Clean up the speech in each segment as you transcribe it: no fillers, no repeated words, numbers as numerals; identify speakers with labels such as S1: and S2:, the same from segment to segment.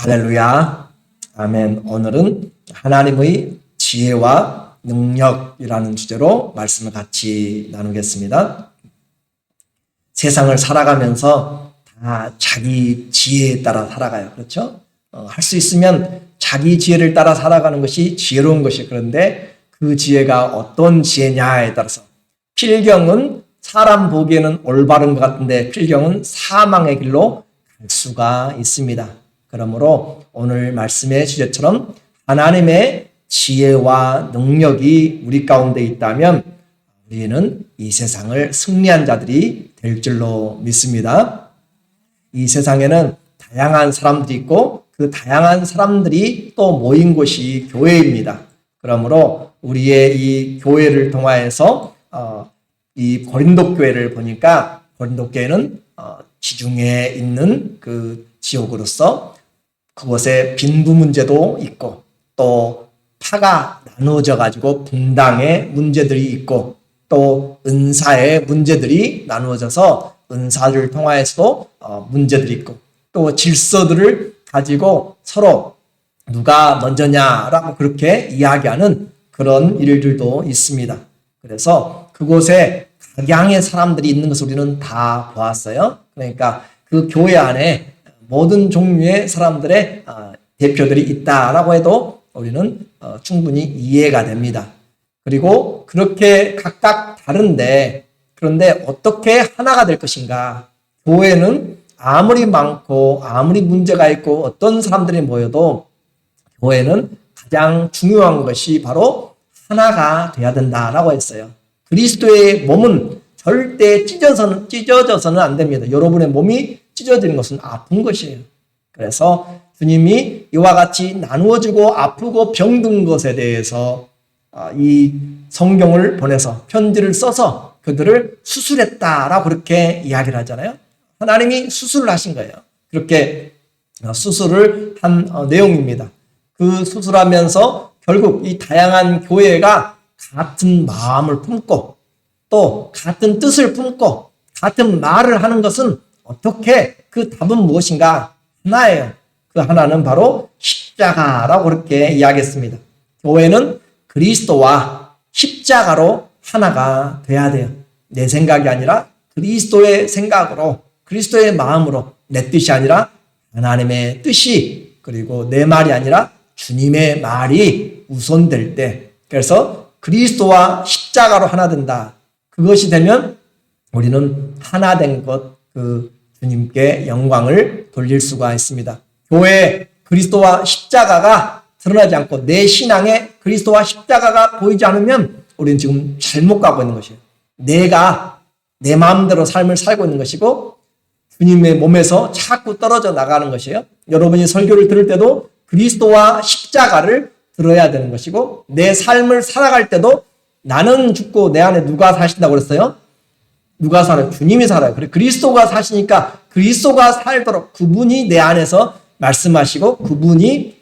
S1: 할렐루야. 아멘. 오늘은 하나님의 지혜와 능력이라는 주제로 말씀을 같이 나누겠습니다. 세상을 살아가면서 다 자기 지혜에 따라 살아가요. 그렇죠? 할 수 있으면 자기 지혜를 따라 살아가는 것이 지혜로운 것이, 그런데 그 지혜가 어떤 지혜냐에 따라서 필경은 사람 보기에는 올바른 것 같은데 필경은 사망의 길로 갈 수가 있습니다. 그러므로 오늘 말씀의 주제처럼 하나님의 지혜와 능력이 우리 가운데 있다면 우리는 이 세상을 승리한 자들이 될 줄로 믿습니다. 이 세상에는 다양한 사람들이 있고 그 다양한 사람들이 또 모인 곳이 교회입니다. 그러므로 우리의 이 교회를 통하여서 이 고린도 교회를 보니까 고린도 교회는 지중해에 있는 그 지역으로서 그곳에 빈부 문제도 있고 또 파가 나누어져 가지고 분당의 문제들이 있고 또 은사의 문제들이 나누어져서 은사를 통하여서도 문제들이 있고 또 질서들을 가지고 서로 누가 먼저냐라고 그렇게 이야기하는 그런 일들도 있습니다. 그래서 그곳에 각양의 사람들이 있는 것을 우리는 다 보았어요. 그러니까 그 교회 안에 모든 종류의 사람들의 대표들이 있다라고 해도 우리는 충분히 이해가 됩니다. 그리고 그렇게 각각 다른데 그런데 어떻게 하나가 될 것인가? 교회는 아무리 많고 아무리 문제가 있고 어떤 사람들이 모여도 교회는 가장 중요한 것이 바로 하나가 돼야 된다라고 했어요. 그리스도의 몸은 절대 찢어져서는 안 됩니다. 여러분의 몸이 찢어지는 것은 아픈 것이에요. 그래서 주님이 이와 같이 나누어지고 아프고 병든 것에 대해서 이 성경을 보내서 편지를 써서 그들을 수술했다라고 그렇게 이야기를 하잖아요. 하나님이 수술을 하신 거예요. 그렇게 수술을 한 내용입니다. 그 수술하면서 결국 이 다양한 교회가 같은 마음을 품고 또 같은 뜻을 품고 같은 말을 하는 것은 어떻게 그 답은 무엇인가? 하나예요. 그 하나는 바로 십자가라고 그렇게 이야기했습니다. 교회는 그리스도와 십자가로 하나가 돼야 돼요. 내 생각이 아니라 그리스도의 생각으로 그리스도의 마음으로 내 뜻이 아니라 하나님의 뜻이 그리고 내 말이 아니라 주님의 말이 우선될 때 그래서 그리스도와 십자가로 하나 된다. 그것이 되면 우리는 하나 된 것 그 주님께 영광을 돌릴 수가 있습니다. 교회에 그리스도와 십자가가 드러나지 않고 내 신앙에 그리스도와 십자가가 보이지 않으면 우리는 지금 잘못 가고 있는 것이에요. 내가 내 마음대로 삶을 살고 있는 것이고 주님의 몸에서 자꾸 떨어져 나가는 것이에요. 여러분이 설교를 들을 때도 그리스도와 십자가를 들어야 되는 것이고 내 삶을 살아갈 때도 나는 죽고 내 안에 누가 사신다고 그랬어요? 누가 살아요? 주님이 살아요. 그래 그리스도가 사시니까 그리스도가 살도록 그분이 내 안에서 말씀하시고 그분이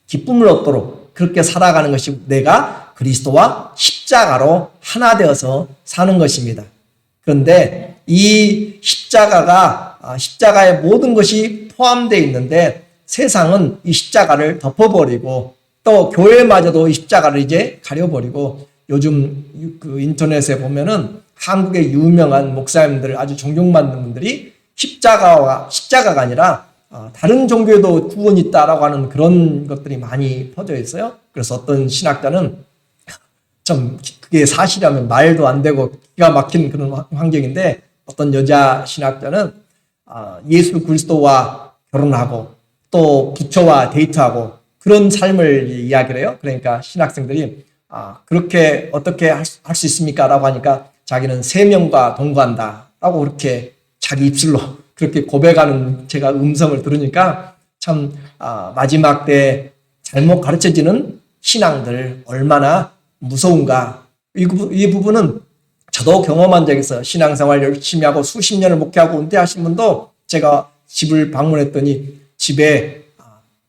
S1: 기쁨을 얻도록 그렇게 살아가는 것이 내가 그리스도와 십자가로 하나 되어서 사는 것입니다. 그런데 이 십자가의 모든 것이 포함되어 있는데 세상은 이 십자가를 덮어버리고 또 교회마저도 이 십자가를 이제 가려버리고 요즘 그 인터넷에 보면은 한국의 유명한 목사님들 아주 존경받는 분들이 십자가가 아니라 다른 종교에도 구원이 있다라고 하는 그런 것들이 많이 퍼져 있어요. 그래서 어떤 신학자는 참 그게 사실이라면 말도 안 되고 기가 막힌 그런 환경인데 어떤 여자 신학자는 예수 그리스도와 결혼하고 또 부처와 데이트하고 그런 삶을 이야기를 해요. 그러니까 신학생들이 그렇게 어떻게 할 수 있습니까? 라고 하니까 자기는 3명과 동거한다 라고 그렇게 자기 입술로 그렇게 고백하는 제가 음성을 들으니까 참 마지막 때 잘못 가르쳐지는 신앙들 얼마나 무서운가. 이 부분은 저도 경험한 적이 있어요. 신앙생활 열심히 하고 수십 년을 목회하고 은퇴하신 분도 제가 집을 방문했더니 집에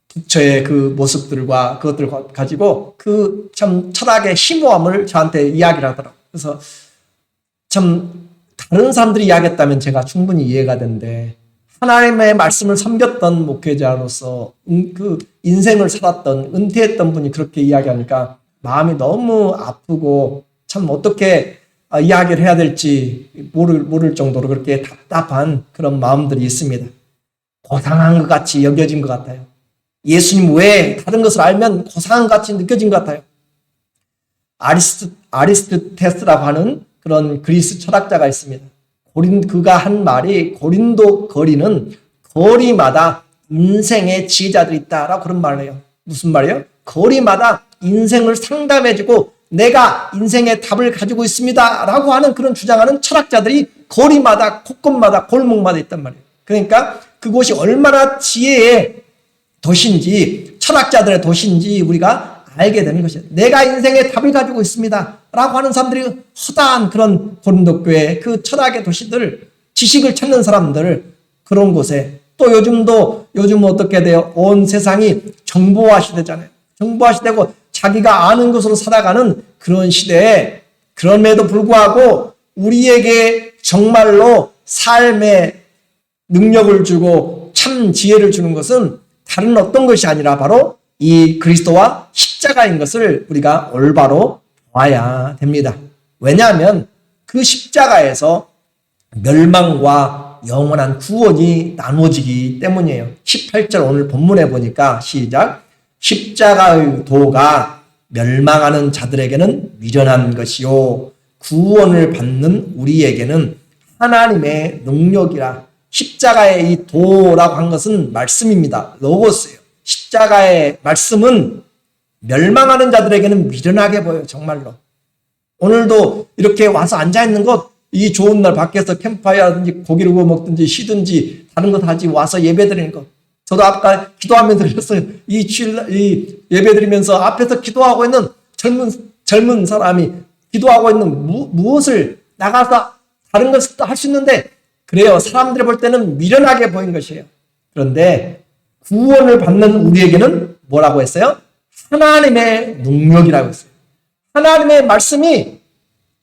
S1: 부처의 그 모습들과 그것들 가지고 그 참 철학의 심오함을 저한테 이야기를 하더라고요. 그래서 참 다른 사람들이 이야기했다면 제가 충분히 이해가 되는데 하나님의 말씀을 섬겼던 목회자로서 그 인생을 살았던 은퇴했던 분이 그렇게 이야기하니까 마음이 너무 아프고 참 어떻게 이야기를 해야 될지 모를 정도로 그렇게 답답한 그런 마음들이 있습니다. 고상한 것 같이 여겨진 것 같아요. 예수님 외에 다른 것을 알면 고상한 것 같이 느껴진 것 같아요. 아리스토텔레스라고 하는 그런 그리스 철학자가 있습니다. 그가 한 말이 고린도 거리는 거리마다 인생의 지혜자들이 있다라고 그런 말을 해요. 무슨 말이에요? 거리마다 인생을 상담해주고 내가 인생의 답을 가지고 있습니다 라고 하는 그런 주장하는 철학자들이 거리마다 곳곳마다 골목마다 있단 말이에요. 그러니까 그곳이 얼마나 지혜의 도시인지 철학자들의 도시인지 우리가 알게 되는 것이에요. 내가 인생의 답을 가지고 있습니다 라고 하는 사람들이 허다한 그런 고린도 교회 그 철학의 도시들, 지식을 찾는 사람들, 그런 곳에 또 요즘 어떻게 돼요? 온 세상이 정보화 시대잖아요. 정보화 시대고 자기가 아는 것으로 살아가는 그런 시대에 그럼에도 불구하고 우리에게 정말로 삶의 능력을 주고 참 지혜를 주는 것은 다른 어떤 것이 아니라 바로 이 그리스도와 십자가인 것을 우리가 올바로 봐야 됩니다. 왜냐하면 그 십자가에서 멸망과 영원한 구원이 나누어지기 때문이에요. 18절 오늘 본문에 보니까 시작. 십자가의 도가 멸망하는 자들에게는 미련한 것이요 구원을 받는 우리에게는 하나님의 능력이라. 십자가의 이 도라고 한 것은 말씀입니다. 로고스예요. 십자가의 말씀은 멸망하는 자들에게는 미련하게 보여요. 정말로. 오늘도 이렇게 와서 앉아있는 것, 이 좋은 날 밖에서 캠프파이어라든지 고기를 구워 먹든지 쉬든지 다른 것 하지 와서 예배드리는 것. 저도 아까 기도하면서 그랬어요. 이 예배드리면서 앞에서 기도하고 있는 젊은 사람이 기도하고 있는 무엇을 나가서 다른 것을 할 수 있는데 그래요. 사람들이 볼 때는 미련하게 보인 것이에요. 그런데 구원을 받는 우리에게는 뭐라고 했어요? 하나님의 능력이라고 했어요. 하나님의 말씀이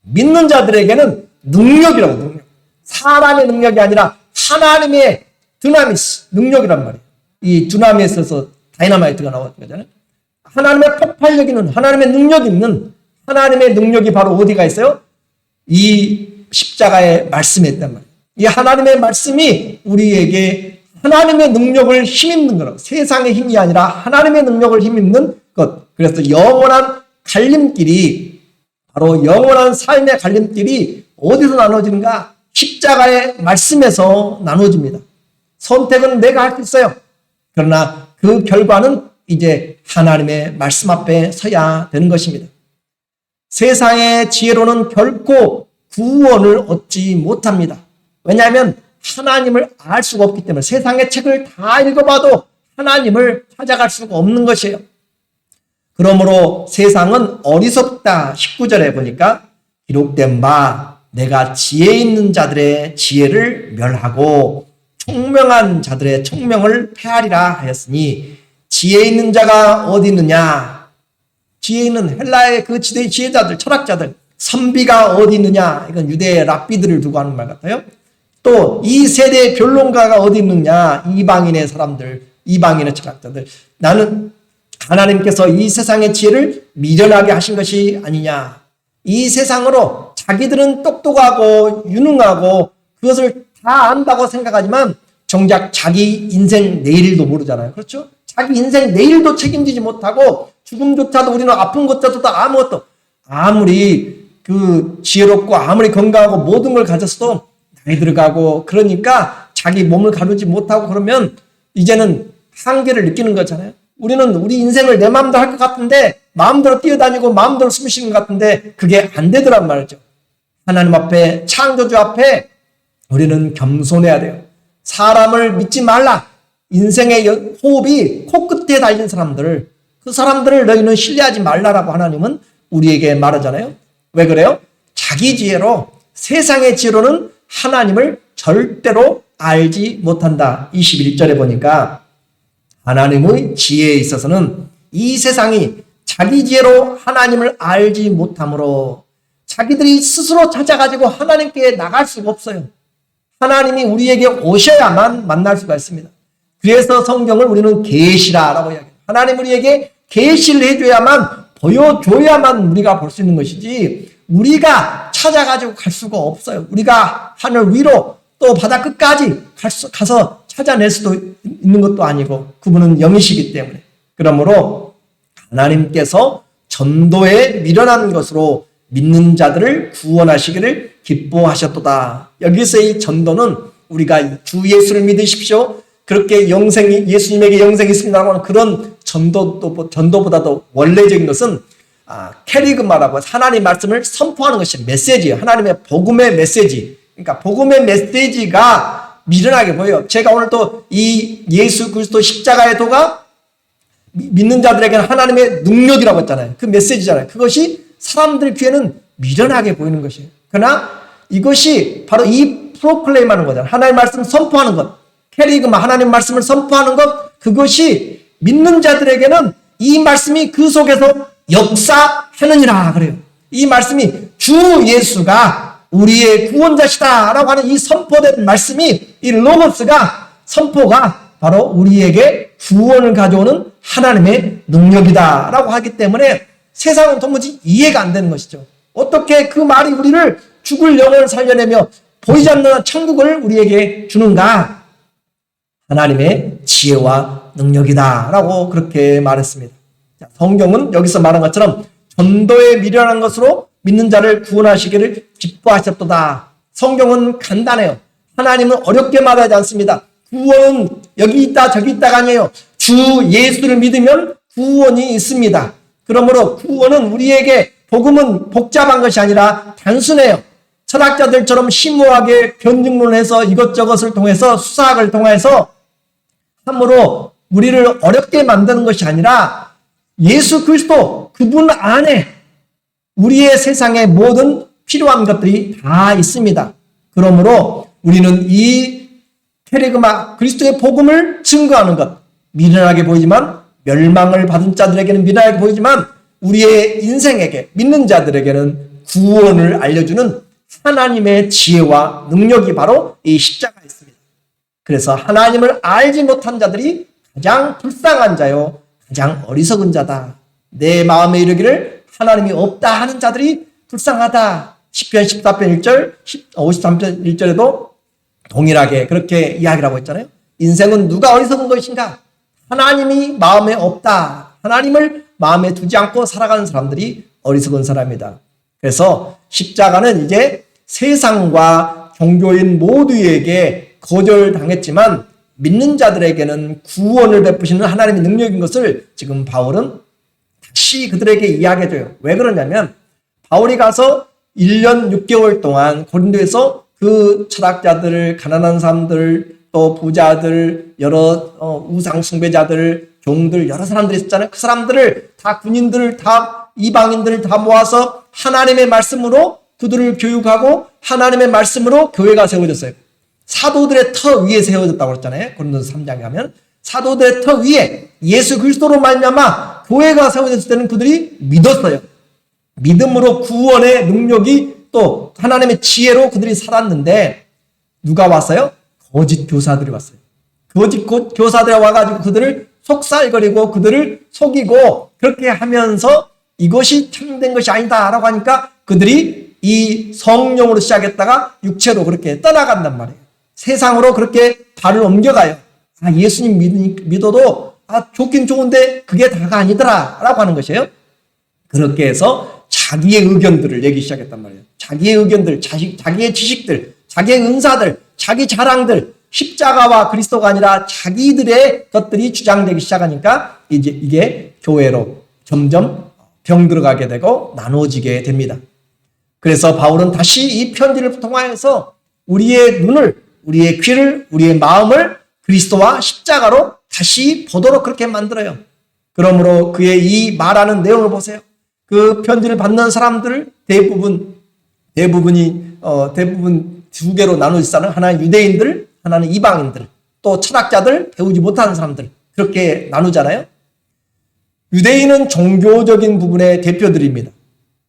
S1: 믿는 자들에게는 능력이라고, 능력. 사람의 능력이 아니라 하나님의 드나미스, 능력이란 말이에요. 이 드나미스에서 다이너마이트가 나왔던 거잖아요. 하나님의 폭발력 있는, 하나님의 능력 있는, 하나님의 능력이 바로 어디가 있어요? 이 십자가의 말씀에 있단 말이에요. 이 하나님의 말씀이 우리에게 하나님의 능력을 힘입는 거라고. 세상의 힘이 아니라 하나님의 능력을 힘입는 것. 그래서 영원한 갈림길이, 바로 영원한 삶의 갈림길이 어디서 나눠지는가? 십자가의 말씀에서 나눠집니다. 선택은 내가 할 수 있어요. 그러나 그 결과는 이제 하나님의 말씀 앞에 서야 되는 것입니다. 세상의 지혜로는 결코 구원을 얻지 못합니다. 왜냐하면 하나님을 알 수가 없기 때문에 세상의 책을 다 읽어봐도 하나님을 찾아갈 수가 없는 것이에요. 그러므로 세상은 어리석다. 19절에 보니까 기록된 바 내가 지혜 있는 자들의 지혜를 멸하고 총명한 자들의 총명을 폐하리라 하였으니 지혜 있는 자가 어디 있느냐? 지혜 있는 헬라의 그 지대의 지혜자들, 철학자들, 선비가 어디 있느냐? 이건 유대의 랍비들을 두고 하는 말 같아요. 또 이 세대의 변론가가 어디 있느냐? 이방인의 사람들, 이방인의 철학자들. 나는 하나님께서 이 세상의 지혜를 미련하게 하신 것이 아니냐. 이 세상으로 자기들은 똑똑하고 유능하고 그것을 다 안다고 생각하지만 정작 자기 인생 내일도 모르잖아요. 그렇죠? 자기 인생 내일도 책임지지 못하고 죽음조차도 우리는 아픈 것조차도 아무것도 아무리 그 지혜롭고 아무리 건강하고 모든 걸 가졌어도 나이 들어가고 그러니까 자기 몸을 가누지 못하고 그러면 이제는 한계를 느끼는 거잖아요. 우리는 우리 인생을 내 마음대로 할 것 같은데 마음대로 뛰어다니고 마음대로 숨 쉬는 것 같은데 그게 안 되더란 말이죠. 하나님 앞에 창조주 앞에 우리는 겸손해야 돼요. 사람을 믿지 말라. 인생의 호흡이 코끝에 달린 사람들을 그 사람들을 너희는 신뢰하지 말라라고 하나님은 우리에게 말하잖아요. 왜 그래요? 자기 지혜로 세상의 지혜로는 하나님을 절대로 알지 못한다. 21절에 보니까 하나님의 지혜에 있어서는 이 세상이 자기 지혜로 하나님을 알지 못하므로 자기들이 스스로 찾아가지고 하나님께 나갈 수가 없어요. 하나님이 우리에게 오셔야만 만날 수가 있습니다. 그래서 성경을 우리는 계시라라고 이야기해요. 하나님 우리에게 계시를 해줘야만, 보여줘야만 우리가 볼 수 있는 것이지, 우리가 찾아가지고 갈 수가 없어요. 우리가 하늘 위로 또 바다 끝까지 가서 찾아낼 수도 있는 것도 아니고, 그분은 영이시기 때문에. 그러므로 하나님께서 전도에 미련한 것으로 믿는 자들을 구원하시기를 기뻐하셨도다. 여기서 이 전도는 우리가 주 예수를 믿으십시오, 그렇게 예수님에게 영생이 있습니다라고 하는 그런 전도보다도 원래적인 것은 캐리그마라고 하나님 말씀을 선포하는 것이 메시지예요. 하나님의 복음의 메시지. 그러니까 복음의 메시지가 미련하게 보여요. 제가 오늘 또 이 예수 그리스도 십자가의 도가 믿는 자들에게는 하나님의 능력이라고 했잖아요. 그 메시지잖아요. 그것이 사람들 귀에는 미련하게 보이는 것이에요. 그러나 이것이 바로 이 프로클레임하는 거잖아요. 하나님의 말씀을 선포하는 것. 캐리그마, 하나님 말씀을 선포하는 것, 그것이 믿는 자들에게는 이 말씀이 그 속에서 역사하느니라 그래요. 이 말씀이 주 예수가 우리의 구원자시다 라고 하는 이 선포된 말씀이, 이 로고스가, 선포가 바로 우리에게 구원을 가져오는 하나님의 능력이다 라고 하기 때문에 세상은 도무지 이해가 안 되는 것이죠. 어떻게 그 말이 우리를 죽을 영혼을 살려내며 보이지 않는 천국을 우리에게 주는가? 하나님의 지혜와 능력이다 라고 그렇게 말했습니다. 성경은 여기서 말한 것처럼 전도에 미련한 것으로 믿는 자를 구원하시기를 기뻐하셨도다. 성경은 간단해요. 하나님은 어렵게 말하지 않습니다. 구원은 여기 있다 저기 있다가 아니에요. 주 예수를 믿으면 구원이 있습니다. 그러므로 구원은 우리에게, 복음은 복잡한 것이 아니라 단순해요. 철학자들처럼 심오하게 변증론해서 이것저것을 통해서, 수사학을 통해서 함으로 우리를 어렵게 만드는 것이 아니라 예수 그리스도 그분 안에 우리의 세상의 모든 필요한 것들이 다 있습니다. 그러므로 우리는 이 캐리그마 그리스도의 복음을 증거하는 것, 미련하게 보이지만, 멸망을 받은 자들에게는 미련하게 보이지만, 우리의 인생에게, 믿는 자들에게는 구원을 알려주는 하나님의 지혜와 능력이 바로 이 십자가에 있습니다. 그래서 하나님을 알지 못한 자들이 가장 불쌍한 자요, 가장 어리석은 자다. 내 마음에 이르기를 하나님이 없다 하는 자들이 불쌍하다. 시편 14편 1절, 53편 1절에도 동일하게 그렇게 이야기를 하고 있잖아요. 인생은 누가 어리석은 것인가? 하나님이 마음에 없다. 하나님을 마음에 두지 않고 살아가는 사람들이 어리석은 사람이다. 그래서 십자가는 이제 세상과 종교인 모두에게 거절당했지만 믿는 자들에게는 구원을 베푸시는 하나님의 능력인 것을 지금 바울은 다시 그들에게 이야기해줘요. 왜 그러냐면 바울이 가서 1년 6개월 동안 고린도에서 그 철학자들, 가난한 사람들, 또 부자들, 여러 우상 숭배자들, 종들, 여러 사람들이 있었잖아요. 그 사람들을 다, 군인들 다, 이방인들을 다 모아서 하나님의 말씀으로 그들을 교육하고 하나님의 말씀으로 교회가 세워졌어요. 사도들의 터 위에 세워졌다고 그랬잖아요. 고린도서 3장에 가면 사도들의 터 위에 예수 그리스도로 말미암아 교회가 세워졌을 때는 그들이 믿었어요. 믿음으로 구원의 능력이, 또 하나님의 지혜로 그들이 살았는데 누가 왔어요? 거짓 교사들이 왔어요. 거짓 교사들이 와가지고 그들을 속살거리고 그들을 속이고 그렇게 하면서 이것이 참된 것이 아니다라고 하니까 그들이 이 성령으로 시작했다가 육체로 그렇게 떠나간단 말이에요. 세상으로 그렇게 발을 옮겨가요. 예수님 믿어도 좋긴 좋은데 그게 다가 아니더라 라고 하는 것이에요. 그렇게 해서 자기의 의견들을 내기 시작했단 말이에요. 자기의 의견들, 자기의 지식들, 자기의 은사들, 자기 자랑들, 십자가와 그리스도가 아니라 자기들의 것들이 주장되기 시작하니까 이제 이게 교회로 점점 병들어가게 되고 나눠지게 됩니다. 그래서 바울은 다시 이 편지를 통하여서 우리의 눈을, 우리의 귀를, 우리의 마음을 그리스도와 십자가로 다시 보도록 그렇게 만들어요. 그러므로 그의 이 말하는 내용을 보세요. 그 편지를 받는 사람들 대부분이 두 개로 나누어지잖아요. 하나는 유대인들, 하나는 이방인들, 또 철학자들, 배우지 못하는 사람들, 그렇게 나누잖아요. 유대인은 종교적인 부분의 대표들입니다.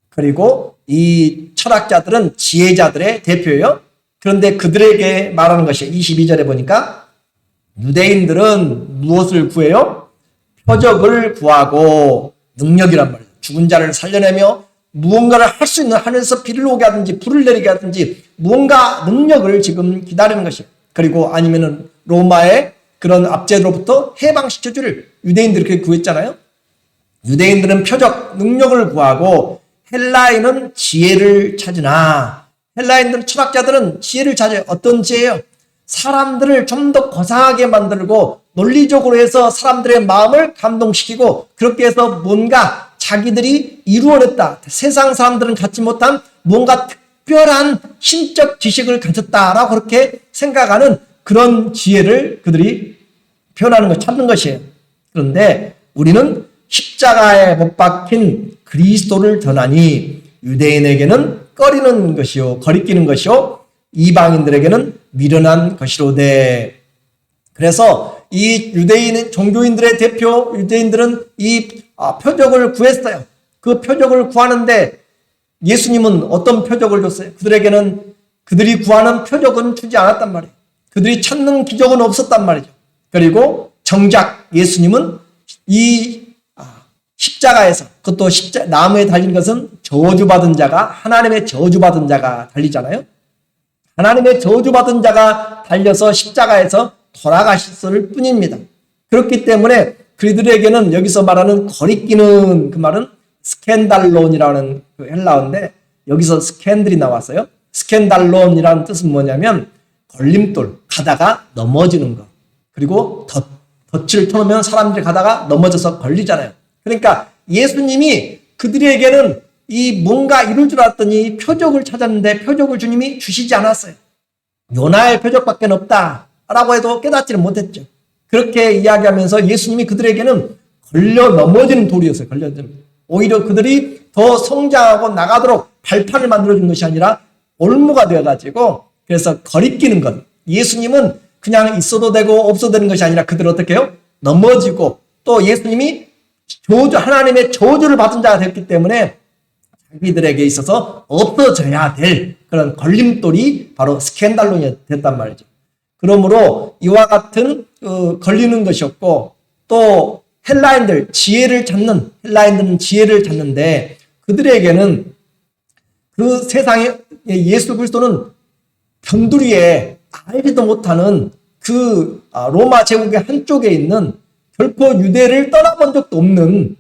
S1: 그리고 이 철학자들은 지혜자들의 대표예요. 그런데 그들에게 말하는 것이 22절에 보니까 유대인들은 무엇을 구해요? 표적을 구하고 능력이란 말이에요. 죽은 자를 살려내며 무언가를 할 수 있는 하늘에서 비를 오게 하든지 불을 내리게 하든지 무언가 능력을 지금 기다리는 것이에요. 그리고 아니면은 로마의 그런 압제로부터 해방시켜줄 유대인들이 그렇게 구했잖아요. 유대인들은 표적, 능력을 구하고 헬라인은 지혜를 찾으나 헬라인들 철학자들은 지혜를 찾아요. 어떤 지혜예요? 사람들을 좀 더 고상하게 만들고 논리적으로 해서 사람들의 마음을 감동시키고 그렇게 해서 뭔가 자기들이 이루어냈다. 세상 사람들은 갖지 못한 뭔가 특별한 신적 지식을 가졌다라고 그렇게 생각하는 그런 지혜를 그들이 표현하는 것, 찾는 것이에요. 그런데 우리는 십자가에 못 박힌 그리스도를 전하니 유대인에게는 꺼리는 것이요 거리끼는 것이요 이방인들에게는 미련한 것이로되. 그래서 이 유대인 종교인들의 대표 유대인들은 이 표적을 구했어요. 그 표적을 구하는데 예수님은 어떤 표적을 줬어요? 그들에게는 그들이 구하는 표적은 주지 않았단 말이에요. 그들이 찾는 기적은 없었단 말이죠. 그리고 정작 예수님은 이 십자가에서, 그것도 나무에 달린 것은 저주받은 자가, 하나님의 저주받은 자가 달리잖아요. 하나님의 저주받은 자가 달려서 십자가에서 돌아가셨을 뿐입니다. 그렇기 때문에 그들에게는 여기서 말하는 거리끼는 그 말은 스캔달론이라는 그 헬라어인데 여기서 스캔들이 나왔어요. 스캔달론이라는 뜻은 뭐냐면 걸림돌, 가다가 넘어지는 것. 그리고 덫을 쳐놓으면 사람들이 가다가 넘어져서 걸리잖아요. 그러니까 예수님이 그들에게는 이 뭔가 이룰 줄 알았더니 표적을 찾았는데 표적을 주님이 주시지 않았어요. 요나의 표적밖에 없다라고 해도 깨닫지를 못했죠. 그렇게 이야기하면서 예수님이 그들에게는 걸려 넘어지는 돌이었어요. 오히려 그들이 더 성장하고 나가도록 발판을 만들어준 것이 아니라 올무가 되어가지고 그래서 거리끼는 것. 예수님은 그냥 있어도 되고 없어도 되는 것이 아니라 그들을 어떻게 해요? 넘어지고 또 예수님이 하나님의 저주를 받은 자가 됐기 때문에 자기들에게 있어서 없어져야 될 그런 걸림돌이 바로 스캔달론이 됐단 말이죠. 그러므로 이와 같은 걸리는 것이었고 또 헬라인들은 지혜를 찾는데 그들에게는 그 세상에 예수 그리스도는 변두리에 알지도 못하는 그 로마 제국의 한쪽에 있는 결코 유대를 떠나본 적도 없는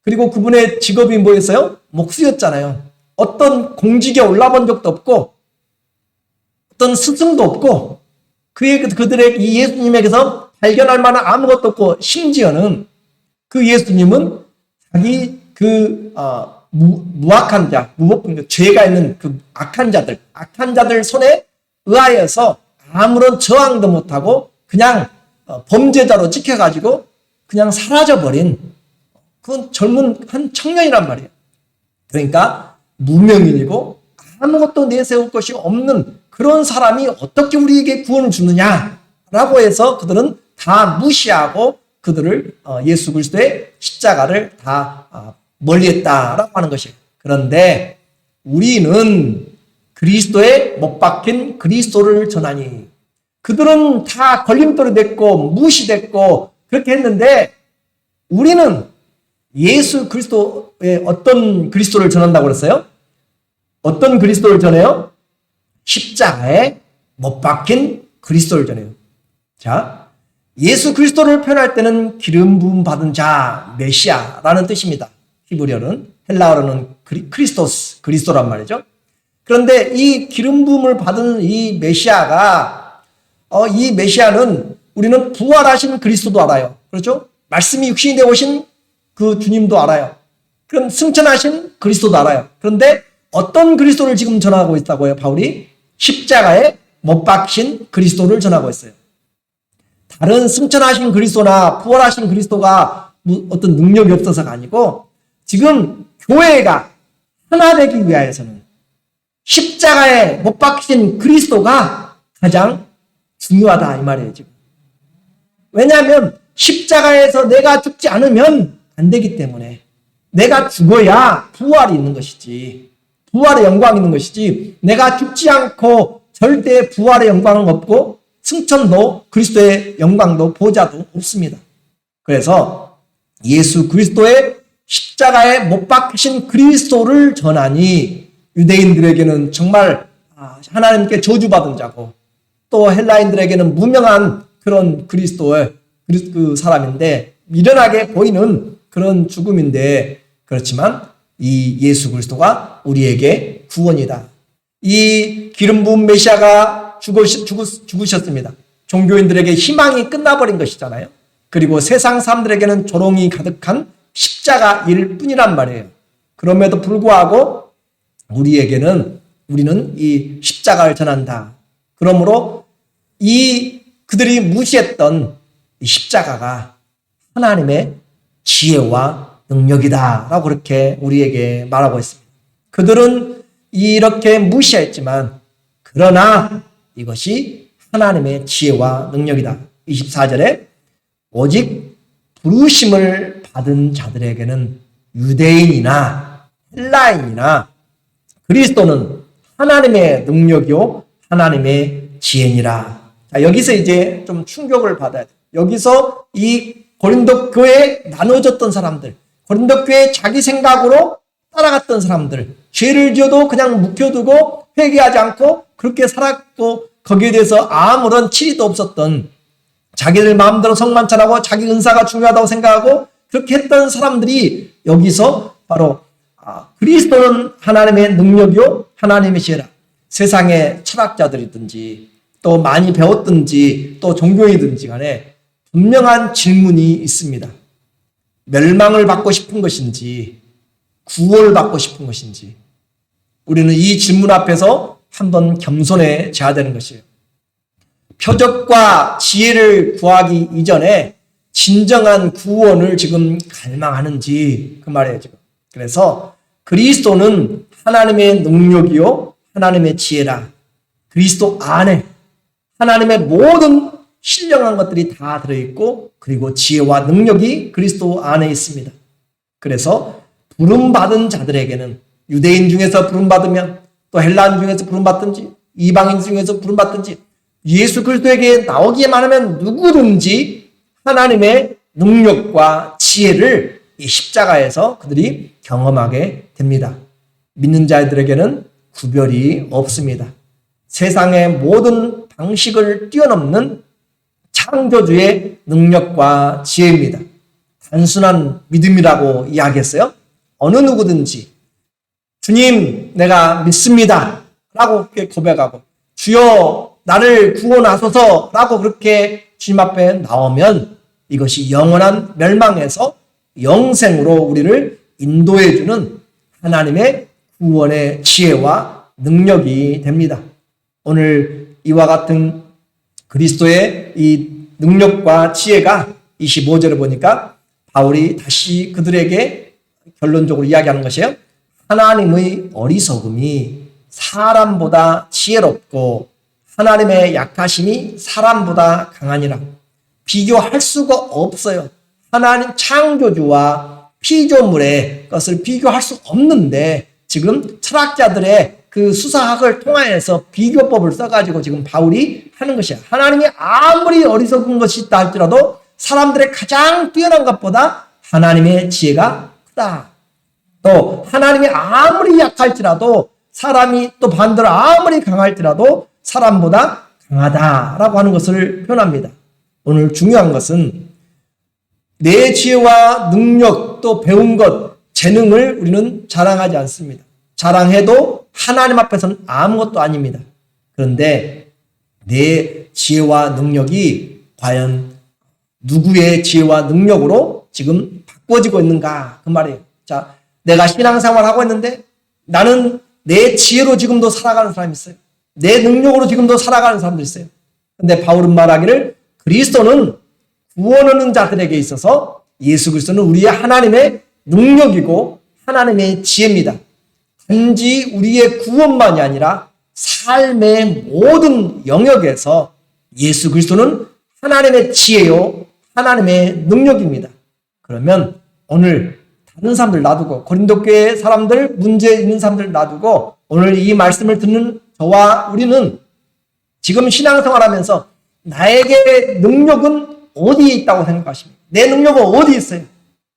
S1: 그리고 그분의 직업이 뭐였어요? 목수였잖아요. 어떤 공직에 올라본 적도 없고 어떤 스승도 없고 그들의 이 예수님에게서 발견할 만한 아무것도 없고 심지어는 그 예수님은 자기 무악한 자, 죄가 있는 그 악한 자들 손에 의하여서 아무런 저항도 못하고 그냥 범죄자로 찍혀가지고 그냥 사라져버린 그 젊은 한 청년이란 말이에요. 그러니까 무명인이고 아무것도 내세울 것이 없는 그런 사람이 어떻게 우리에게 구원을 주느냐라고 해서 그들은 다 무시하고 그들을 예수 그리스도의 십자가를 다 멀리했다라고 하는 것이에요. 그런데 우리는 그리스도에 못 박힌 그리스도를 전하니 그들은 다 걸림돌이 됐고 무시됐고 그렇게 했는데 우리는 예수 그리스도의 어떤 그리스도를 전한다고 그랬어요? 어떤 그리스도를 전해요? 십자가에 못 박힌 그리스도를 전해요. 자, 예수 그리스도를 표현할 때는 기름 부음 받은 자, 메시아라는 뜻입니다. 히브리어는, 헬라어로는 크리스토스, 그리스도란 말이죠. 그런데 이 기름 부음을 받은 이 메시아가 이 메시아는 우리는 부활하신 그리스도도 알아요. 그렇죠? 말씀이 육신이 되어 오신 그 주님도 알아요. 그럼 승천하신 그리스도도 알아요. 그런데 어떤 그리스도를 지금 전하고 있다고 해요? 바울이 십자가에 못 박힌 그리스도를 전하고 있어요. 다른 승천하신 그리스도나 부활하신 그리스도가 어떤 능력이 없어서가 아니고 지금 교회가 하나 되기 위하여서는 십자가에 못 박힌 그리스도가 가장 중요하다 이 말이에요. 지금. 왜냐하면 십자가에서 내가 죽지 않으면 안 되기 때문에 내가 죽어야 부활이 있는 것이지 부활의 영광이 있는 것이지, 내가 죽지 않고 절대 부활의 영광은 없고 승천도 그리스도의 영광도 보좌도 없습니다. 그래서 예수 그리스도의 십자가에 못 박히신 그리스도를 전하니 유대인들에게는 정말 하나님께 저주받은 자고, 또 헬라인들에게는 무명한 그런 그리스도의 그 사람인데, 미련하게 보이는 그런 죽음인데, 그렇지만 이 예수 그리스도가 우리에게 구원이다. 이 기름 부은 메시아가 죽으셨습니다. 종교인들에게 희망이 끝나버린 것이잖아요. 그리고 세상 사람들에게는 조롱이 가득한 십자가일 뿐이란 말이에요. 그럼에도 불구하고 우리는 이 십자가를 전한다. 그러므로 그들이 무시했던 이 십자가가 하나님의 지혜와 능력이다 라고 그렇게 우리에게 말하고 있습니다. 그들은 이렇게 무시했지만, 그러나 이것이 하나님의 지혜와 능력이다. 24절에 오직 부르심을 받은 자들에게는 유대인이나 헬라인이나 그리스도는 하나님의 능력이요 하나님의 지혜니라. 자, 여기서 이제 좀 충격을 받아야 돼요. 여기서 이 고린도 교회에 나눠졌던 사람들, 고린도 교회에 자기 생각으로 따라갔던 사람들, 죄를 지어도 그냥 묵혀두고 회개하지 않고 그렇게 살았고, 거기에 대해서 아무런 치리도 없었던, 자기들 마음대로 성만찬하고 자기 은사가 중요하다고 생각하고 그렇게 했던 사람들이 여기서 바로 그리스도는 하나님의 능력이요 하나님의 지혜라. 세상의 철학자들이든지 또 많이 배웠든지 또 종교이든지 간에 분명한 질문이 있습니다. 멸망을 받고 싶은 것인지 구원을 받고 싶은 것인지, 우리는 이 질문 앞에서 한번 겸손해져야 되는 것이에요. 표적과 지혜를 구하기 이전에 진정한 구원을 지금 갈망하는지, 그 말이에요 지금. 그래서 그리스도는 하나님의 능력이요 하나님의 지혜라. 그리스도 안에 하나님의 모든 신령한 것들이 다 들어있고, 그리고 지혜와 능력이 그리스도 안에 있습니다. 그래서 부름받은 자들에게는, 유대인 중에서 부름받으면, 또 헬라인 중에서 부름받든지 이방인 중에서 부름받든지 예수 그리스도에게 나오기만 하면 누구든지 하나님의 능력과 지혜를 이 십자가에서 그들이 경험하게 됩니다. 믿는 자들에게는 구별이 없습니다. 세상의 모든 방식을 뛰어넘는 창조주의 능력과 지혜입니다. 단순한 믿음이라고 이야기했어요. 어느 누구든지 주님 내가 믿습니다 라고 그렇게 고백하고, 주여 나를 구원하소서 라고 그렇게 주님 앞에 나오면, 이것이 영원한 멸망에서 영생으로 우리를 인도해주는 하나님의 구원의 지혜와 능력이 됩니다. 오늘 이와 같은 그리스도의 이 능력과 지혜가 25절에 보니까 바울이 다시 그들에게 결론적으로 이야기하는 것이에요. 하나님의 어리석음이 사람보다 지혜롭고 하나님의 약하심이 사람보다 강하니라. 비교할 수가 없어요. 하나님 창조주와 피조물의 것을 비교할 수 없는데, 지금 철학자들의 그 수사학을 통하여서 비교법을 써가지고 지금 바울이 하는 것이야. 하나님이 아무리 어리석은 것이 있다 할지라도 사람들의 가장 뛰어난 것보다 하나님의 지혜가 크다. 또 하나님이 아무리 약할지라도, 사람이 또 반대로 아무리 강할지라도 사람보다 강하다라고 하는 것을 표현합니다. 오늘 중요한 것은 내 지혜와 능력, 또 배운 것, 재능을 우리는 자랑하지 않습니다. 자랑해도 하나님 앞에서는 아무것도 아닙니다. 그런데 내 지혜와 능력이 과연 누구의 지혜와 능력으로 지금 바꿔지고 있는가, 그 말이에요. 자, 내가 신앙생활을 하고 있는데 나는 내 지혜로 지금도 살아가는 사람이 있어요. 내 능력으로 지금도 살아가는 사람도 있어요. 근데 바울은 말하기를 그리스도는 구원하는 자들에게 있어서 예수 그리스도는 우리의 하나님의 능력이고 하나님의 지혜입니다. 단지 우리의 구원만이 아니라 삶의 모든 영역에서 예수 그리스도는 하나님의 지혜요 하나님의 능력입니다. 그러면 오늘 다른 사람들 놔두고, 고린도 교회 사람들, 문제 있는 사람들 놔두고 오늘 이 말씀을 듣는 저와 우리는 지금 신앙생활하면서 나에게 능력은 어디에 있다고 생각하십니까? 내 능력은 어디 있어요?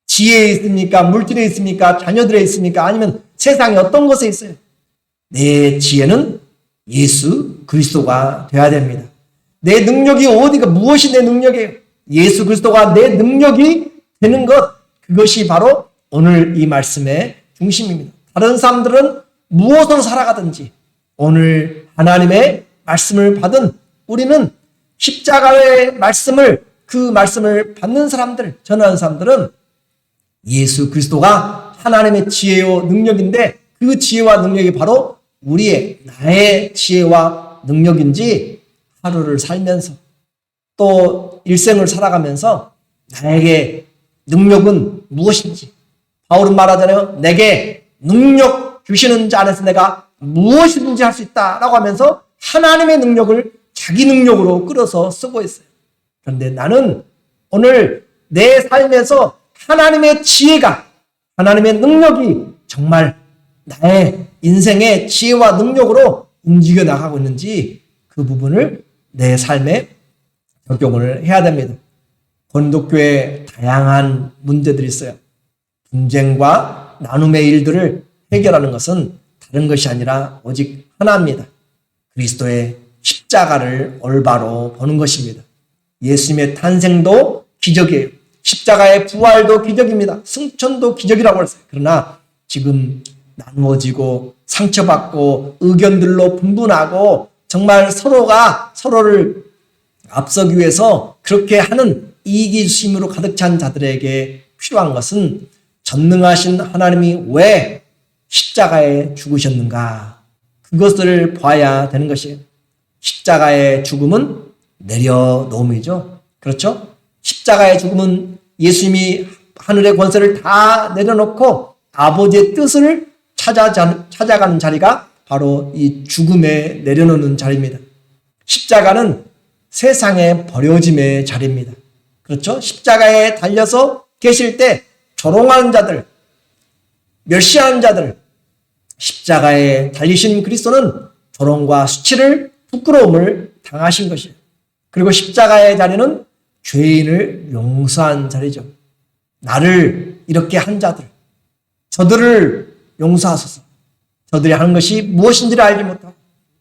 S1: 지혜에 있습니까? 물질에 있습니까? 자녀들에 있습니까? 아니면 세상에 어떤 것에 있어요? 내 지혜는 예수 그리스도가 되어야 됩니다. 내 능력이 어디가, 무엇이 내 능력이에요? 예수 그리스도가 내 능력이 되는 것, 그것이 바로 오늘 이 말씀의 중심입니다. 다른 사람들은 무엇으로 살아가든지 오늘 하나님의 말씀을 받은 우리는 십자가의 말씀을, 그 말씀을 받는 사람들, 전하는 사람들은 예수 그리스도가 하나님의 지혜와 능력인데 그 지혜와 능력이 바로 나의 지혜와 능력인지 하루를 살면서 또 일생을 살아가면서 나에게 능력은 무엇인지, 바울은 말하잖아요. 내게 능력 주시는 자 안에서 내가 무엇이든지 할 수 있다라고 하면서 하나님의 능력을 자기 능력으로 끌어서 쓰고 있어요. 그런데 나는 오늘 내 삶에서 하나님의 지혜가, 하나님의 능력이 정말 나의 인생의 지혜와 능력으로 움직여 나가고 있는지 그 부분을 내 삶에 적용을 해야 됩니다. 고린도 교회에 다양한 문제들이 있어요. 분쟁과 나눔의 일들을 해결하는 것은 다른 것이 아니라 오직 하나입니다. 그리스도의 십자가를 올바로 보는 것입니다. 예수님의 탄생도 기적이에요. 십자가의 부활도 기적입니다. 승천도 기적이라고 했어요. 그러나 지금 나누어지고 상처받고 의견들로 분분하고 정말 서로가 서로를 앞서기 위해서 그렇게 하는 이기심으로 가득 찬 자들에게 필요한 것은 전능하신 하나님이 왜 십자가에 죽으셨는가, 그것을 봐야 되는 것이에요. 십자가의 죽음은 내려놓음이죠. 그렇죠? 십자가의 죽음은 예수님이 하늘의 권세를 다 내려놓고 아버지의 뜻을 찾아가는 자리가 바로 이 죽음에 내려놓는 자리입니다. 십자가는 세상의 버려짐의 자리입니다. 그렇죠? 십자가에 달려서 계실 때 조롱하는 자들, 멸시하는 자들, 십자가에 달리신 그리스도는 조롱과 수치를, 부끄러움을 당하신 것이에요. 그리고 십자가의 자리는 죄인을 용서한 자리죠. 나를 이렇게 한 자들, 저들을 용서하소서. 저들이 하는 것이 무엇인지를 알지 못하고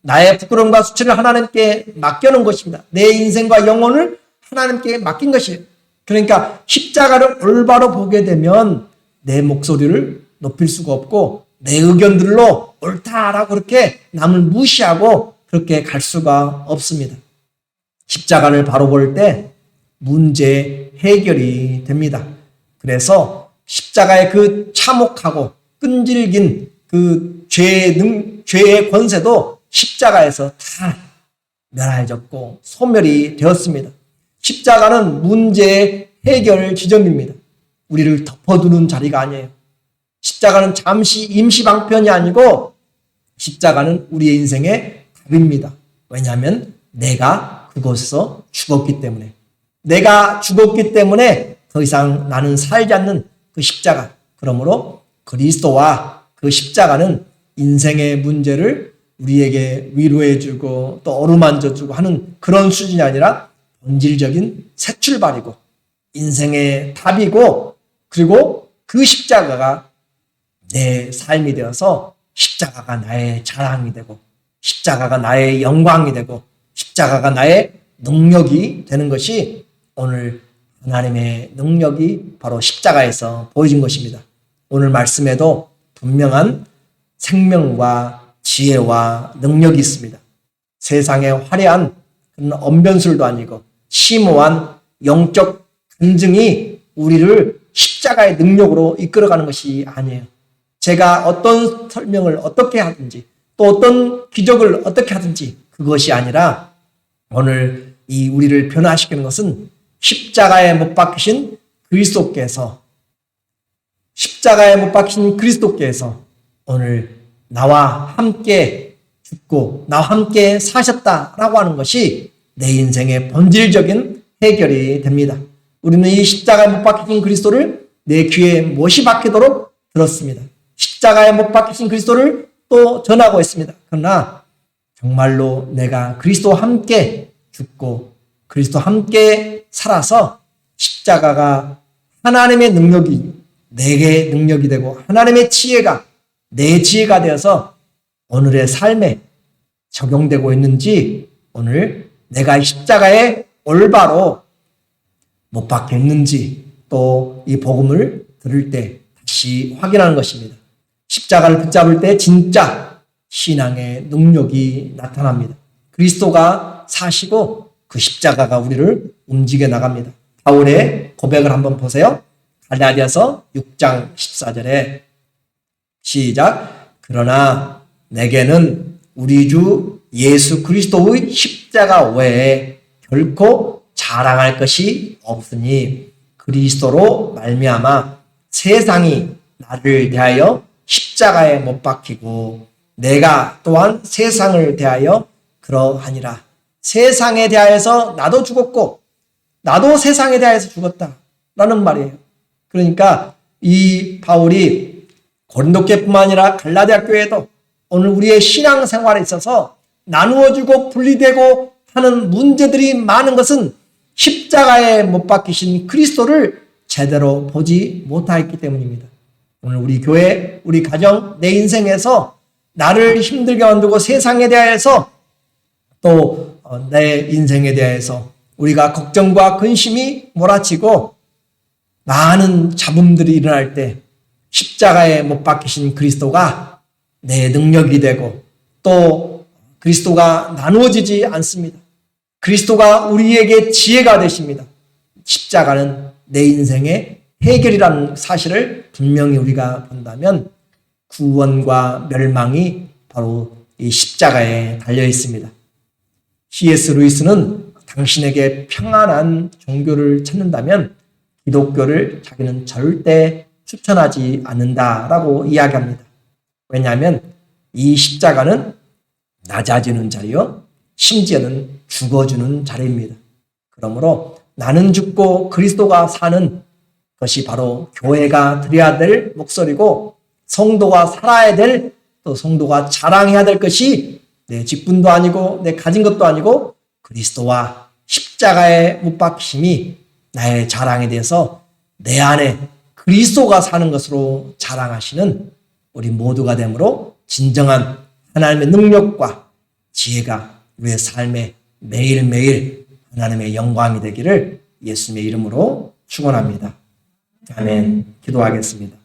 S1: 나의 부끄러움과 수치를 하나님께 맡겨놓은 것입니다. 내 인생과 영혼을 하나님께 맡긴 것이에요. 그러니까 십자가를 올바로 보게 되면 내 목소리를 높일 수가 없고 내 의견들로 옳다라고 그렇게 남을 무시하고 그렇게 갈 수가 없습니다. 십자가를 바로 볼 때 문제 해결이 됩니다. 그래서 십자가의 그 참혹하고 끈질긴 그 죄의 권세도 십자가에서 다 멸해졌고 소멸이 되었습니다. 십자가는 문제 해결 지점입니다. 우리를 덮어두는 자리가 아니에요. 십자가는 잠시 임시 방편이 아니고 십자가는 우리의 인생의 답입니다. 왜냐하면 내가 그곳에서 죽었기 때문에, 내가 죽었기 때문에 더 이상 나는 살지 않는 그 십자가, 그러므로 그리스도와 그 십자가는 인생의 문제를 우리에게 위로해주고 또 어루만져주고 하는 그런 수준이 아니라 본질적인 새 출발이고 인생의 답이고, 그리고 그 십자가가 내 삶이 되어서 십자가가 나의 자랑이 되고 십자가가 나의 영광이 되고 십자가가 나의 능력이 되는 것이 오늘 하나님의 능력이 바로 십자가에서 보여진 것입니다. 오늘 말씀에도 분명한 생명과 지혜와 능력이 있습니다. 세상의 화려한 그런 언변술도 아니고 심오한 영적 간증이 우리를 십자가의 능력으로 이끌어가는 것이 아니에요. 제가 어떤 설명을 어떻게 하든지 또 어떤 기적을 어떻게 하든지 그것이 아니라 오늘 이 우리를 변화시키는 것은 십자가에 못 박히신 그리스도께서, 십자가에 못 박힌 그리스도께서 오늘 나와 함께 죽고 나와 함께 사셨다라고 하는 것이 내 인생의 본질적인 해결이 됩니다. 우리는 이 십자가에 못 박힌 그리스도를 내 귀에 못이 박히도록 들었습니다. 십자가에 못 박히신 그리스도를 또 전하고 있습니다. 그러나 정말로 내가 그리스도와 함께 죽고 그리스도와 함께 살아서 십자가가 하나님의 능력이 내게 능력이 되고 하나님의 지혜가 내 지혜가 되어서 오늘의 삶에 적용되고 있는지, 오늘 내가 십자가에 올바로 못 박혀 있는지 또 이 복음을 들을 때 다시 확인하는 것입니다. 십자가를 붙잡을 때 진짜 신앙의 능력이 나타납니다. 그리스도가 사시고 그 십자가가 우리를 움직여 나갑니다. 바울의 고백을 한번 보세요. 갈라디아서 6장 14절에 시작. 그러나 내게는 우리 주 예수 그리스도의 십자가 외에 결코 자랑할 것이 없으니 그리스도로 말미암아 세상이 나를 대하여 십자가에 못 박히고 내가 또한 세상을 대하여 그러하니라. 세상에 대하여서 나도 죽었고 나도 세상에 대하여서 죽었다라는 말이에요. 그러니까 이 바울이 고린도교뿐만 아니라 갈라디아 교회도 오늘 우리의 신앙생활에 있어서 나누어지고 분리되고 하는 문제들이 많은 것은 십자가에 못 박히신 그리스도를 제대로 보지 못하였기 때문입니다. 오늘 우리 교회, 우리 가정, 내 인생에서 나를 힘들게 만들고 세상에 대하여서 또 내 인생에 대해서 우리가 걱정과 근심이 몰아치고 많은 잡음들이 일어날 때 십자가에 못 박히신 그리스도가 내 능력이 되고 또 그리스도가 나누어지지 않습니다. 그리스도가 우리에게 지혜가 되십니다. 십자가는 내 인생의 해결이라는 사실을 분명히 우리가 본다면 구원과 멸망이 바로 이 십자가에 달려 있습니다. C.S. 루이스는 당신에게 평안한 종교를 찾는다면 기독교를 자기는 절대 추천하지 않는다라고 이야기합니다. 왜냐하면 이 십자가는 낮아지는 자리요, 심지어는 죽어주는 자리입니다. 그러므로 나는 죽고 그리스도가 사는 것이 바로 교회가 드려야 될 목소리고 성도가 살아야 될, 또 성도가 자랑해야 될 것이 내 직분도 아니고 내 가진 것도 아니고 그리스도와 십자가에 못 박히심이 나의 자랑에 대해서 내 안에 그리스도가 사는 것으로 자랑하시는 우리 모두가 되므로 진정한 하나님의 능력과 지혜가 우리의 삶에 매일매일 하나님의 영광이 되기를 예수님의 이름으로 축원합니다. 아멘. 기도하겠습니다.